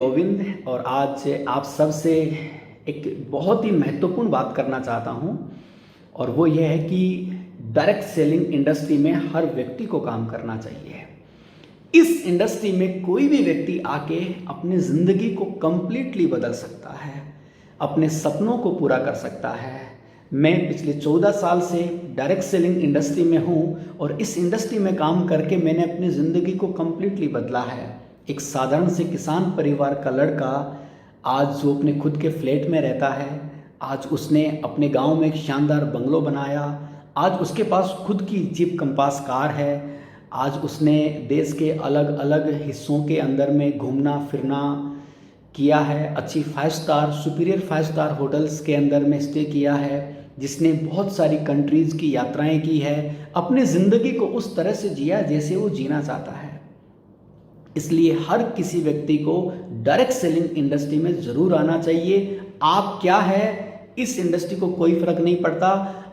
गोविंद और आज आप सबसे एक बहुत ही महत्वपूर्ण बात करना चाहता हूं और वो ये है कि डायरेक्ट सेलिंग इंडस्ट्री में हर व्यक्ति को काम करना चाहिए। इस इंडस्ट्री में कोई भी व्यक्ति आके अपनी ज़िंदगी को कंप्लीटली बदल सकता है, अपने सपनों को पूरा कर सकता है। मैं पिछले 14 साल से डायरेक्ट सेलिंग इंडस्ट्री में हूँ और इस इंडस्ट्री में काम करके मैंने अपनी ज़िंदगी को कंप्लीटली बदला है। एक साधारण से किसान परिवार का लड़का आज जो अपने खुद के फ्लैट में रहता है, आज उसने अपने गांव में एक शानदार बंगलो बनाया, आज उसके पास खुद की जीप कंपास कार है, आज उसने देश के अलग अलग हिस्सों के अंदर में घूमना फिरना किया है, अच्छी 5 स्टार सुपीरियर 5 स्टार होटल्स के अंदर में स्टे किया है, जिसने बहुत सारी कंट्रीज़ की यात्राएं की है, अपनी ज़िंदगी को उस तरह से जिया जैसे वो जीना चाहता है। इसलिए हर किसी व्यक्ति को डायरेक्ट सेलिंग इंडस्ट्री में ज़रूर आना चाहिए। आप क्या है इस इंडस्ट्री को कोई फ़र्क नहीं पड़ता,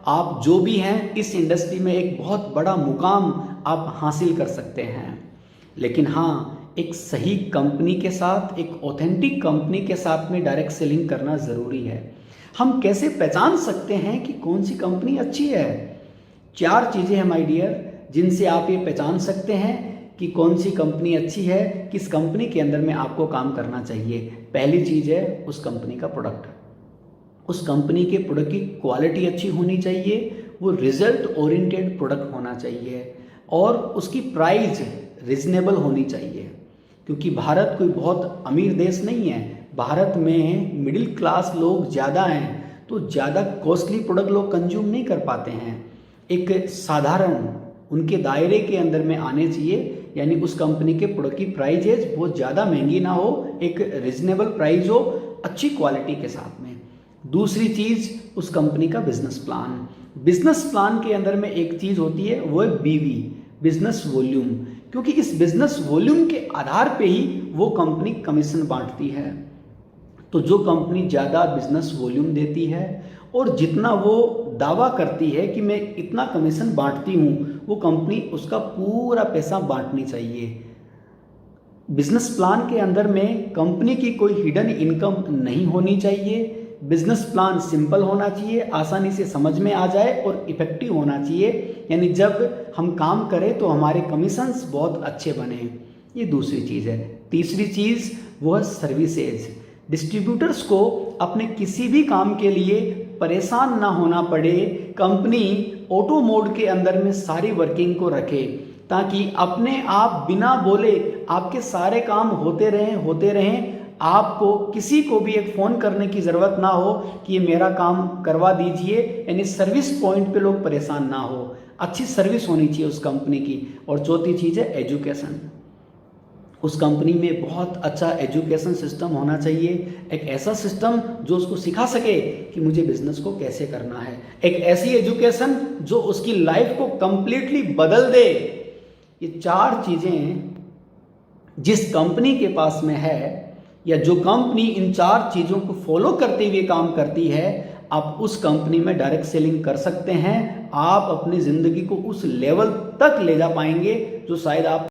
आप जो भी हैं इस इंडस्ट्री में एक बहुत बड़ा मुकाम आप हासिल कर सकते हैं। लेकिन हाँ, एक सही कंपनी के साथ, एक ऑथेंटिक कंपनी के साथ में डायरेक्ट सेलिंग करना ज़रूरी है। हम कैसे पहचान सकते हैं कि कौन सी कंपनी अच्छी है? 4 चीज़ें हैं माय डियर, जिनसे आप ये पहचान सकते हैं कि कौन सी कंपनी अच्छी है, किस कंपनी के अंदर में आपको काम करना चाहिए। पहली चीज़ है उस कंपनी का प्रोडक्ट। उस कंपनी के प्रोडक्ट की क्वालिटी अच्छी होनी चाहिए, वो रिजल्ट ओरिएंटेड प्रोडक्ट होना चाहिए और उसकी प्राइस रिजनेबल होनी चाहिए। क्योंकि भारत कोई बहुत अमीर देश नहीं है, भारत में मिडिल क्लास लोग ज़्यादा हैं, तो ज़्यादा कॉस्टली प्रोडक्ट लोग कंज्यूम नहीं कर पाते हैं। एक साधारण उनके दायरे के अंदर में आने चाहिए, यानी उस कंपनी के प्रोडक्ट की प्राइजेज बहुत ज़्यादा महंगी ना हो, एक रिजनेबल प्राइस हो, अच्छी क्वालिटी के साथ में। दूसरी चीज़ उस कंपनी का बिजनेस प्लान। बिजनेस प्लान के अंदर में एक चीज़ होती है, वो है बीवी, बिजनेस वॉल्यूम। क्योंकि इस बिजनेस वॉल्यूम के आधार पे ही वो कंपनी कमीशन बांटती है। तो जो कंपनी ज़्यादा बिजनेस वॉल्यूम देती है और जितना वो दावा करती है कि मैं इतना कमीशन बांटती हूँ, वो कंपनी उसका पूरा पैसा बांटनी चाहिए। बिजनेस प्लान के अंदर में कंपनी की कोई हिडन इनकम नहीं होनी चाहिए। बिजनेस प्लान सिंपल होना चाहिए, आसानी से समझ में आ जाए और इफेक्टिव होना चाहिए, यानी जब हम काम करें तो हमारे कमीशंस बहुत अच्छे बने। ये दूसरी चीज़ है। तीसरी चीज़ वो है सर्विसेज। डिस्ट्रीब्यूटर्स को अपने किसी भी काम के लिए परेशान ना होना पड़े। कंपनी ऑटो मोड के अंदर में सारी वर्किंग को रखे ताकि अपने आप बिना बोले आपके सारे काम होते रहें। आपको किसी को भी एक फ़ोन करने की ज़रूरत ना हो कि ये मेरा काम करवा दीजिए, यानी सर्विस पॉइंट पे लोग परेशान ना हो। अच्छी सर्विस होनी चाहिए उस कंपनी की। और चौथी चीज़ है एजुकेशन। उस कंपनी में बहुत अच्छा एजुकेशन सिस्टम होना चाहिए, एक ऐसा सिस्टम जो उसको सिखा सके कि मुझे बिजनेस को कैसे करना है, एक ऐसी एजुकेशन जो उसकी लाइफ को कंप्लीटली बदल दे। ये 4 चीज़ें जिस कंपनी के पास में है, या जो कंपनी इन 4 चीज़ों को फॉलो करते हुए काम करती है, आप उस कंपनी में डायरेक्ट सेलिंग कर सकते हैं। आप अपनी ज़िंदगी को उस लेवल तक ले जा पाएंगे जो शायद आप